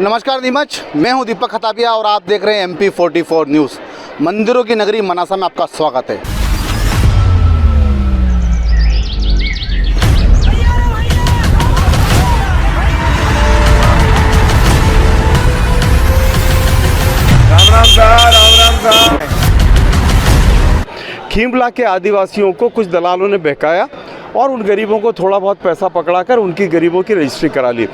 नमस्कार नीमच, मैं हूं दीपक खताबिया और आप देख रहे हैं MP44 न्यूज़। मंदिरों की नगरी मनासा में आपका स्वागत है। राम राम। खीमला के आदिवासियों को कुछ दलालों ने बहकाया और उन गरीबों को थोड़ा बहुत पैसा पकड़ाकर उनकी गरीबों की रजिस्ट्री करा ली।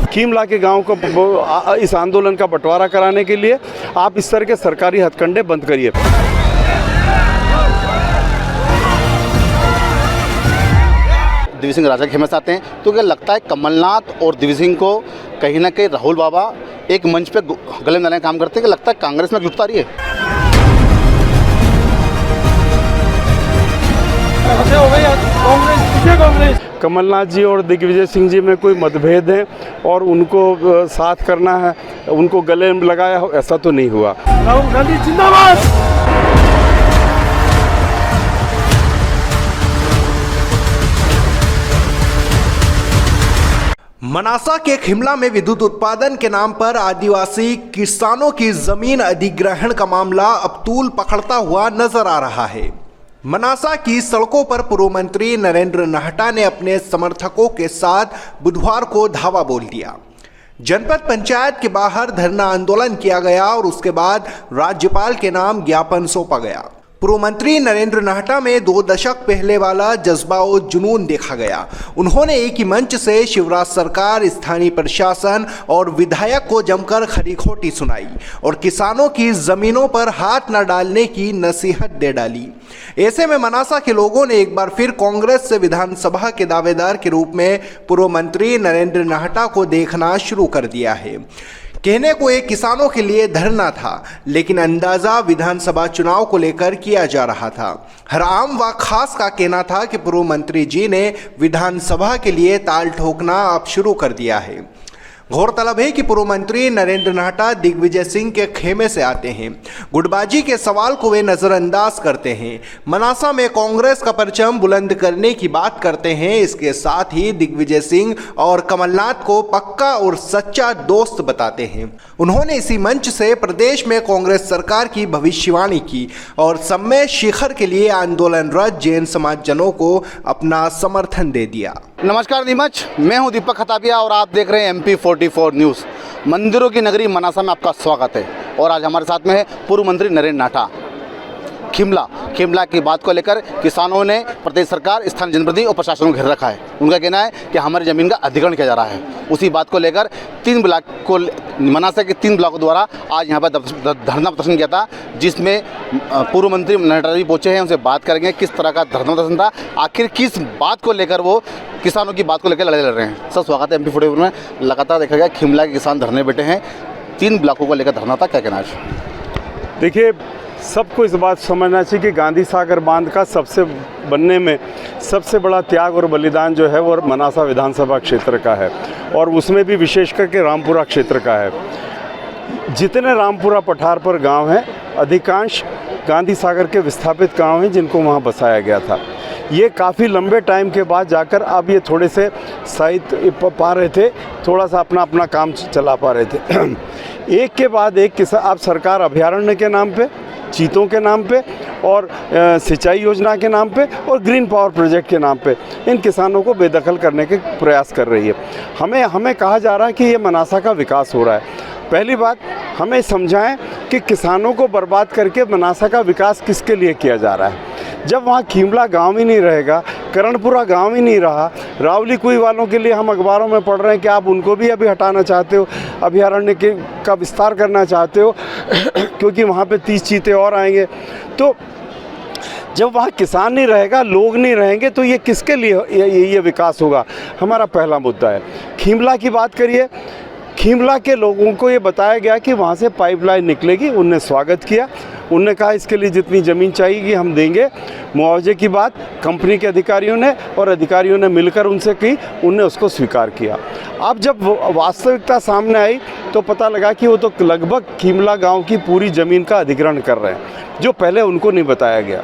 खीमला के गांव को इस आंदोलन का बंटवारा कराने के लिए आप इस तरह के सरकारी हथकंडे बंद करिए। दिव्य सिंह राजा खेमे से आते हैं, तो क्या लगता है कमलनाथ और दिव्य सिंह को कहीं ना कहीं राहुल बाबा एक मंच पे गले मिलाने का काम करते हैं? कि लगता है कांग्रेस में जुटता रही है? कमलनाथ जी और दिग्विजय सिंह जी में कोई मतभेद है और उनको साथ करना है, उनको गले में लगाया हो, ऐसा तो नहीं हुआ। राहुल गांधी जिंदाबाद। मनासा के खिमला में विद्युत उत्पादन के नाम पर आदिवासी किसानों की जमीन अधिग्रहण का मामला अब तूल पकड़ता हुआ नजर आ रहा है। मनासा की सड़कों पर पूर्व मंत्री नरेंद्र नाहटा ने अपने समर्थकों के साथ बुधवार को धावा बोल दिया। जनपद पंचायत के बाहर धरना आंदोलन किया गया और उसके बाद राज्यपाल के नाम ज्ञापन सौंपा गया। पूर्व मंत्री नरेंद्र नाहटा में 2 दशक पहले वाला जज्बा और जुनून देखा गया। उन्होंने एक ही मंच से शिवराज सरकार, स्थानीय प्रशासन और विधायक को जमकर खरी खोटी सुनाई और किसानों की जमीनों पर हाथ न डालने की नसीहत दे डाली। ऐसे में मनासा के लोगों ने एक बार फिर कांग्रेस से विधानसभा के दावेदार के रूप में पूर्व मंत्री नरेंद्र नाहटा को देखना शुरू कर दिया है। कहने को एक किसानों के लिए धरना था, लेकिन अंदाजा विधानसभा चुनाव को लेकर किया जा रहा था। हर आम व खास का कहना था कि पूर्व मंत्री जी ने विधानसभा के लिए ताल ठोकना अब शुरू कर दिया है। गौरतलब है कि पूर्व मंत्री नरेंद्र नाहटा दिग्विजय सिंह के खेमे से आते हैं। गुटबाजी के सवाल को वे नज़रअंदाज करते हैं। मनासा में कांग्रेस का परचम बुलंद करने की बात करते हैं। इसके साथ ही दिग्विजय सिंह और कमलनाथ को पक्का और सच्चा दोस्त बताते हैं। उन्होंने इसी मंच से प्रदेश में कांग्रेस सरकार की भविष्यवाणी की और सम्मेलन शिखर के लिए आंदोलनरत जैन समाजजनों को अपना समर्थन दे दिया। नमस्कार नीमच, मैं हूं दीपक खताबिया और आप देख रहे हैं MP44 न्यूज़। मंदिरों की नगरी मनासा में आपका स्वागत है और आज हमारे साथ में है पूर्व मंत्री नरेंद्र नाहटा। खिमला की बात को लेकर किसानों ने प्रदेश सरकार, स्थानीय जनप्रतिनिधि और प्रशासन को घेर रखा है। उनका कहना है कि हमारी ज़मीन का अधिग्रहण किया जा रहा है। उसी बात को लेकर 3 ब्लॉक को मनासा के 3 ब्लॉकों द्वारा आज यहाँ पर धरना प्रदर्शन किया था, जिसमें पूर्व मंत्री नाहटा जी पहुँचे हैं। उनसे बात करेंगे किस तरह का धरना प्रदर्शन था, आखिर किस बात को लेकर वो किसानों की बात को लेकर लड़ रहे हैं। सर, स्वागत है MP44 में। लगातार देखा गया खिमला के किसान धरने बैठे हैं, 3 ब्लॉकों को लेकर धरना था, क्या कहना है? देखिए, सबको इस बात समझना चाहिए कि गांधी सागर बांध का बनने में सबसे बड़ा त्याग और बलिदान जो है वो मनासा विधानसभा क्षेत्र का है और उसमें भी विशेष करके रामपुरा क्षेत्र का है। जितने रामपुरा पठार पर गांव हैं, अधिकांश गांधी सागर के विस्थापित गांव हैं जिनको वहां बसाया गया था। ये काफ़ी लंबे टाइम के बाद जाकर अब ये थोड़े से साहित्य पा रहे थे, थोड़ा सा अपना काम चला पा रहे थे। एक के बाद एक किसान अब सरकार अभयारण्य के नाम पे, चीतों के नाम पे और सिंचाई योजना के नाम पे और ग्रीन पावर प्रोजेक्ट के नाम पे इन किसानों को बेदखल करने के प्रयास कर रही है। हमें कहा जा रहा है कि ये मनासा का विकास हो रहा है। पहली बात, हमें समझाएं कि किसानों को बर्बाद करके मनासा का विकास किसके लिए किया जा रहा है। जब वहाँ खीमला गांव ही नहीं रहेगा, करणपुरा गांव ही नहीं रहा, रावली कुई वालों के लिए हम अखबारों में पढ़ रहे हैं कि आप उनको भी अभी हटाना चाहते हो, अभयारण्य का विस्तार करना चाहते हो क्योंकि वहाँ पे 30 चीते और आएंगे। तो जब वहाँ किसान नहीं रहेगा, लोग नहीं रहेंगे, तो ये किसके लिए ये विकास होगा? हमारा पहला मुद्दा है। खीमला की बात करिए, खीमला के लोगों को ये बताया गया कि वहाँ से पाइपलाइन निकलेगी। उनने स्वागत किया, उनने कहा इसके लिए जितनी ज़मीन चाहिए हम देंगे। मुआवजे की बात कंपनी के अधिकारियों ने मिलकर उनसे की, उनने उसको स्वीकार किया। अब जब वास्तविकता सामने आई तो पता लगा कि वो तो लगभग खीमला गांव की पूरी ज़मीन का अधिग्रहण कर रहे हैं, जो पहले उनको नहीं बताया गया।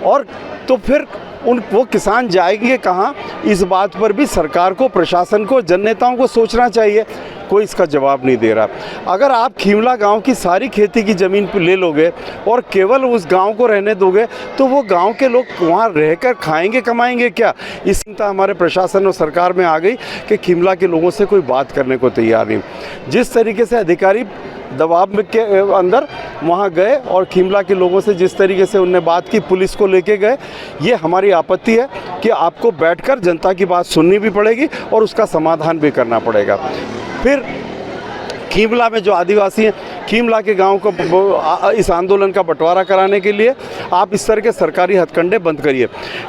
और तो फिर वो किसान जाएंगे कहाँ, इस बात पर भी सरकार को, प्रशासन को, जननेताओं को सोचना चाहिए। कोई इसका जवाब नहीं दे रहा। अगर आप खीमला गांव की सारी खेती की ज़मीन ले लोगे और केवल उस गांव को रहने दोगे तो वो गांव के लोग वहाँ रहकर खाएंगे, कमाएंगे क्या? इस चिंता हमारे प्रशासन और सरकार में आ गई कि खीमला के लोगों से कोई बात करने को तैयार नहीं। जिस तरीके से अधिकारी दबाव में के अंदर वहाँ गए और खीमला के लोगों से जिस तरीके से उनने बात की, पुलिस को लेके गए, ये हमारी आपत्ति है कि आपको बैठकर जनता की बात सुननी भी पड़ेगी और उसका समाधान भी करना पड़ेगा। फिर खीमला में जो आदिवासी हैं, खीमला के गांव को इस आंदोलन का बंटवारा कराने के लिए आप इस तरह के सरकारी हथकंडे बंद करिए।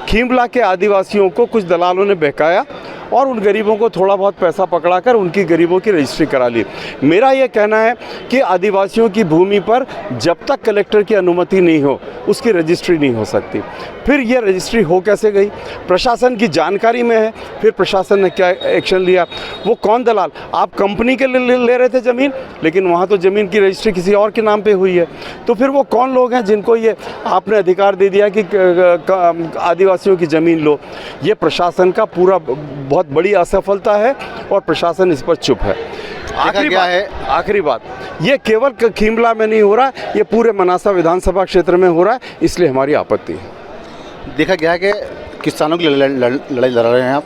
खीमला के आदिवासियों को कुछ दलालों ने बहकाया और उन गरीबों को थोड़ा बहुत पैसा पकड़ाकर उनकी गरीबों की रजिस्ट्री करा ली। मेरा ये कहना है कि आदिवासियों की भूमि पर जब तक कलेक्टर की अनुमति नहीं हो उसकी रजिस्ट्री नहीं हो सकती। फिर ये रजिस्ट्री हो कैसे गई? प्रशासन की जानकारी में है। फिर प्रशासन ने क्या एक्शन लिया? वो कौन दलाल? आप कंपनी के लिए ले रहे थे ज़मीन, लेकिन वहाँ तो ज़मीन की रजिस्ट्री किसी और के नाम पे हुई है। तो फिर वो कौन लोग हैं जिनको ये आपने अधिकार दे दिया कि आदिवासियों की ज़मीन लो? ये प्रशासन का पूरा बहुत बड़ी असफलता है और प्रशासन इस पर चुप है। आखिरी बात, ये केवल खीमला में नहीं हो रहा, ये पूरे मनासा विधानसभा क्षेत्र में हो रहा है, इसलिए हमारी आपत्ति है। देखा गया है कि किसानों की लड़ाई लड़ रहे हैं आप।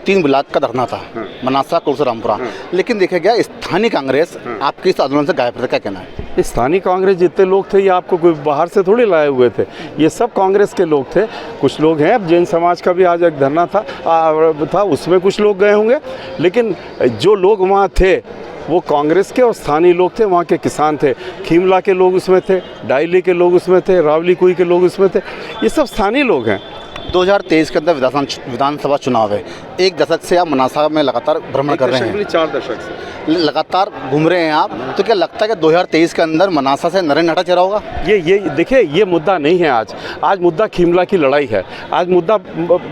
3 ब्लॉक का धरना था, मनासा, कुर्स, रामपुरा, लेकिन देखा गया स्थानीय कांग्रेस आपके इस आंदोलन से गायब था। क्या कहना है? स्थानीय कांग्रेस जितने लोग थे ये आपको कोई बाहर से थोड़ी लाए हुए थे, ये सब कांग्रेस के लोग थे। कुछ लोग हैं, अब जैन समाज का भी आज एक धरना था उसमें कुछ लोग गए होंगे, लेकिन जो लोग वहाँ थे वो कांग्रेस के और स्थानीय लोग थे, वहाँ के किसान थे। खीमला के लोग उसमें थे, डायली के लोग उसमें थे, रावली कुई के लोग उसमें थे, ये सब स्थानीय लोग हैं। 2023 के अंदर विधानसभा चुनाव है। 1 दशक से आप मनासा में लगातार भ्रमण कर रहे हैं, 4 दशक से लगातार घूम रहे हैं आप, तो क्या लगता है कि 2023 के अंदर मनासा से नरेंद्र नाटा चेहरा होगा? ये देखिए, ये मुद्दा नहीं है आज मुद्दा खीमला की लड़ाई है। आज मुद्दा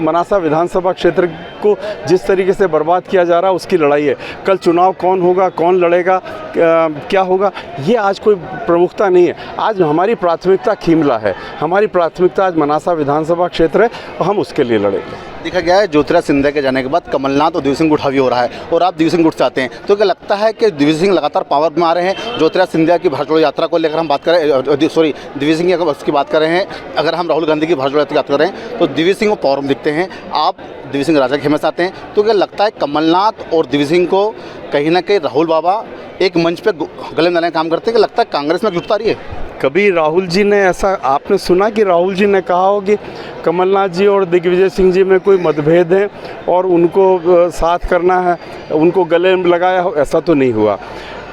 मनासा विधानसभा क्षेत्र को जिस तरीके से बर्बाद किया जा रहा है उसकी लड़ाई है। कल चुनाव कौन होगा, कौन लड़ेगा, क्या होगा, ये आज कोई प्रमुखता नहीं है। आज हमारी प्राथमिकता खीमला है, हमारी प्राथमिकता आज मनासा विधानसभा क्षेत्र है और हम उसके लिए लड़ेंगे। देखा गया है ज्योतिराज सिंधिया के जाने के बाद कमलनाथ और दिव्य सिंह गुट हावी हो रहा है और आप दिव्य सिंह गुट चाहते हैं, तो क्या लगता है कि दिव्य सिंह लगातार पावर में आ रहे हैं? ज्योतिराज सिंधिया की भारत जोड़ो यात्रा को लेकर हम बात करें, दिव्य सिंह की बात कर रहे हैं, अगर हम राहुल गांधी की भारत जोड़ो यात्रा की बात कर रहे हैं तो दिव्य सिंह को पावर में दिखते हैं, आप दिव्य सिंह राजा खेमे से आते हैं, तो क्या लगता है कमलनाथ और दिव्य सिंह को कहीं ना कहीं राहुल बाबा एक मंच पे गले मिलाने का काम करते हैं? कि लगता है कांग्रेस में जुटता रही है? कभी राहुल जी ने ऐसा आपने सुना कि राहुल जी ने कहा हो कि कमलनाथ जी और दिग्विजय सिंह जी में कोई मतभेद है और उनको साथ करना है, उनको गले में लगाया हो? ऐसा तो नहीं हुआ।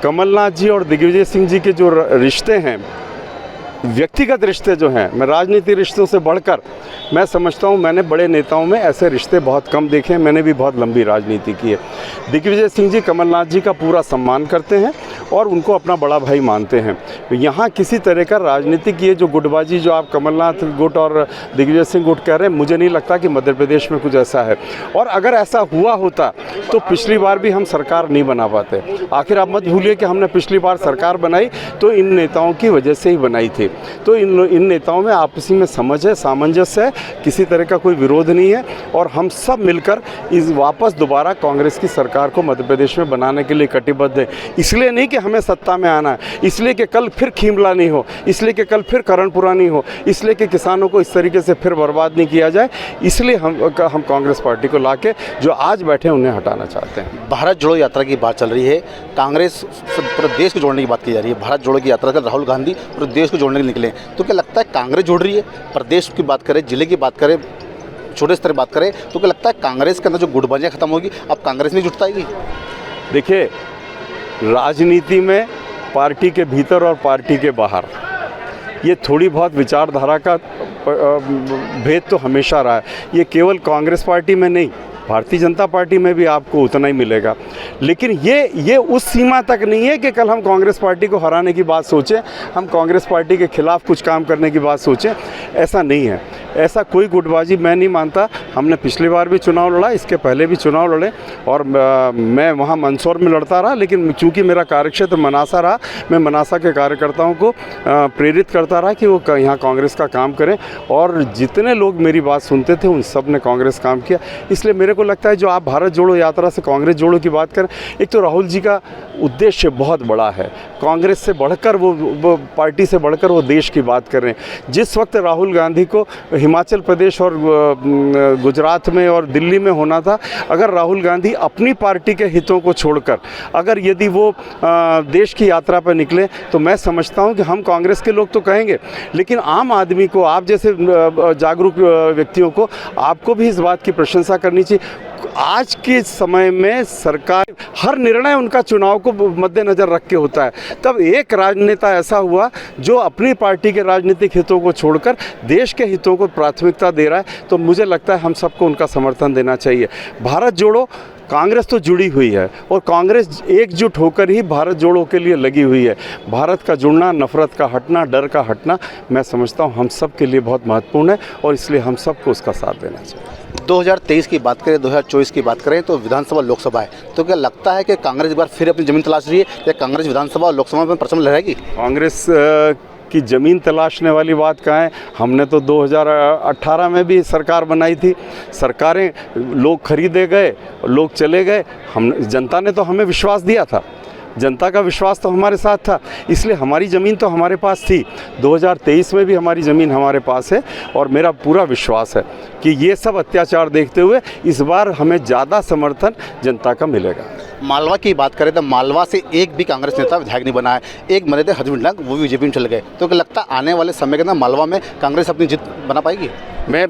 कमलनाथ जी और दिग्विजय सिंह जी के जो रिश्ते हैं, व्यक्तिगत रिश्ते जो हैं, मैं राजनीतिक रिश्तों से बढ़कर मैं समझता हूं, मैंने बड़े नेताओं में ऐसे रिश्ते बहुत कम देखे हैं, मैंने भी बहुत लंबी राजनीति की है। दिग्विजय सिंह जी कमलनाथ जी का पूरा सम्मान करते हैं और उनको अपना बड़ा भाई मानते हैं। यहाँ किसी तरह का राजनीतिक ये जो गुटबाजी जो आप कमलनाथ गुट और दिग्विजय सिंह गुट कह रहे हैं, मुझे नहीं लगता कि मध्य प्रदेश में कुछ ऐसा है, और अगर ऐसा हुआ होता तो पिछली बार भी हम सरकार नहीं बना पाते। आखिर आप मत भूलिए कि हमने पिछली बार सरकार बनाई तो इन नेताओं की वजह से ही बनाई थी। तो इन नेताओं में आपसी में समझ है, सामंजस्य है, किसी तरह का कोई विरोध नहीं है और हम सब मिलकर इस वापस दोबारा कांग्रेस की सरकार को मध्य प्रदेश में बनाने के लिए कटिबद्ध है। इसलिए नहीं कि हमें सत्ता में आना है, इसलिए कि कल फिर खीमला नहीं हो, इसलिए कि कल फिर करणपुरा नहीं हो, इसलिए कि किसानों को इस तरीके से फिर बर्बाद नहीं किया जाए, इसलिए हम कांग्रेस पार्टी को लाके जो आज बैठे हैं उन्हें हटाना चाहते हैं। भारत जोड़ो यात्रा की बात चल रही है, कांग्रेस पूरे देश को जोड़ने की बात की जा रही है। भारत जोड़ो की यात्रा कर राहुल गांधी पूरे देश को जोड़ने के निकले, तो क्या लगता है कांग्रेस जुड़ रही है? प्रदेश की बात करें, जिले की बात करें, छोटे स्तर की बात करें, तो क्या लगता है कांग्रेस के अंदर जो गुटबाजियाँ खत्म होगी अब कांग्रेस में जुटता आएगी? देखिए, राजनीति में पार्टी के भीतर और पार्टी के बाहर ये थोड़ी बहुत विचारधारा का भेद तो हमेशा रहा है। ये केवल कांग्रेस पार्टी में नहीं, भारतीय जनता पार्टी में भी आपको उतना ही मिलेगा। लेकिन ये उस सीमा तक नहीं है कि कल हम कांग्रेस पार्टी को हराने की बात सोचें, हम कांग्रेस पार्टी के खिलाफ कुछ काम करने की बात सोचें, ऐसा नहीं है। ऐसा कोई गुटबाजी मैं नहीं मानता। हमने पिछली बार भी चुनाव लड़ा, इसके पहले भी चुनाव लड़े और मैं वहाँ मंदसौर में लड़ता रहा, लेकिन चूँकि मेरा कार्यक्षेत्र मनासा रहा, मैं मनासा के कार्यकर्ताओं को प्रेरित करता रहा कि वो यहाँ कांग्रेस का काम करें और जितने लोग मेरी बात सुनते थे उन सब ने कांग्रेस काम किया। इसलिए मेरे को लगता है जो आप भारत जोड़ो यात्रा से कांग्रेस जोड़ो की बात करें, एक तो राहुल जी का उद्देश्य बहुत बड़ा है, कांग्रेस से बढ़कर वो पार्टी से बढ़कर वो देश की बात कर रहे हैं। जिस वक्त राहुल गांधी को हिमाचल प्रदेश और गुजरात में और दिल्ली में होना था, अगर राहुल गांधी अपनी पार्टी के हितों को छोड़कर अगर यदि वो देश की यात्रा पर निकले तो मैं समझता हूं कि हम कांग्रेस के लोग तो कहेंगे, लेकिन आम आदमी को, आप जैसे जागरूक व्यक्तियों को, आपको भी इस बात की प्रशंसा करनी चाहिए। आज के समय में सरकार हर निर्णय उनका चुनाव को मद्देनज़र रख के होता है। तब एक राजनेता ऐसा हुआ जो अपनी पार्टी के राजनीतिक हितों को छोड़कर देश के हितों को प्राथमिकता दे रहा है, तो मुझे लगता है हम सबको उनका समर्थन देना चाहिए। भारत जोड़ो, कांग्रेस तो जुड़ी हुई है और कांग्रेस एकजुट होकर ही भारत जोड़ो के लिए लगी हुई है। भारत का जुड़ना, नफरत का हटना, डर का हटना, मैं समझता हूँ हम सब के लिए बहुत महत्वपूर्ण है और इसलिए हम सबको उसका साथ देना चाहिए। 2023 की बात करें, 2024 की बात करें तो विधानसभा लोकसभा है, तो क्या लगता है कि कांग्रेस एक बार फिर अपनी जमीन तलाश रही है या कांग्रेस विधानसभा और लोकसभा में परचम लहराएगी? कांग्रेस की ज़मीन तलाशने वाली बात कहाँ है? हमने तो 2018 में भी सरकार बनाई थी, सरकारें लोग खरीदे गए, लोग चले गए, हम जनता ने तो हमें विश्वास दिया था, जनता का विश्वास तो हमारे साथ था, इसलिए हमारी ज़मीन तो हमारे पास थी। 2023 में भी हमारी ज़मीन हमारे पास है और मेरा पूरा विश्वास है कि ये सब अत्याचार देखते हुए इस बार हमें ज़्यादा समर्थन जनता का मिलेगा। मालवा की बात करें तो मालवा से एक भी कांग्रेस नेता विधायक नहीं बना है, एक बने थे हजबुल हक, वो भी बीजेपी में चले गए, तो क्या लगता है आने वाले समय के अंदर मालवा में कांग्रेस अपनी जीत बना पाएगी?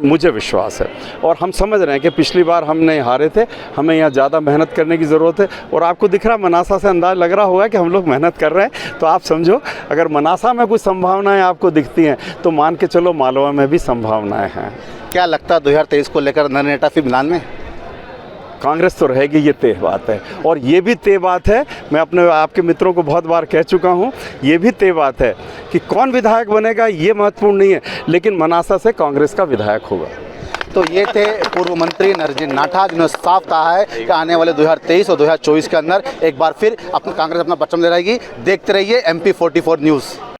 मुझे विश्वास है और हम समझ रहे हैं कि पिछली बार हमने हारे थे, हमें यहाँ ज़्यादा मेहनत करने की ज़रूरत है और आपको दिख रहा, मनासा से अंदाज़ लग रहा होगा कि हम लोग मेहनत कर रहे हैं, तो आप समझो अगर मनासा में कुछ संभावनाएं आपको दिखती हैं तो मान के चलो मालवा में भी संभावनाएं हैं। क्या लगता है 2023 को लेकर नरेंद्र नेता फिर मैदान में? कांग्रेस तो रहेगी, ये तय बात है और ये भी तय बात है, मैं अपने आपके मित्रों को बहुत बार कह चुका हूँ, ये भी तय बात है कि कौन विधायक बनेगा ये महत्वपूर्ण नहीं है, लेकिन मनासा से कांग्रेस का विधायक होगा। तो ये थे पूर्व मंत्री नरेंद्र नाठा, जिन्होंने साफ कहा है कि आने वाले 2023 और 2024 के अंदर एक बार फिर अपनी कांग्रेस अपना परचम लहराएगी। देखते रहिए MP44 न्यूज़।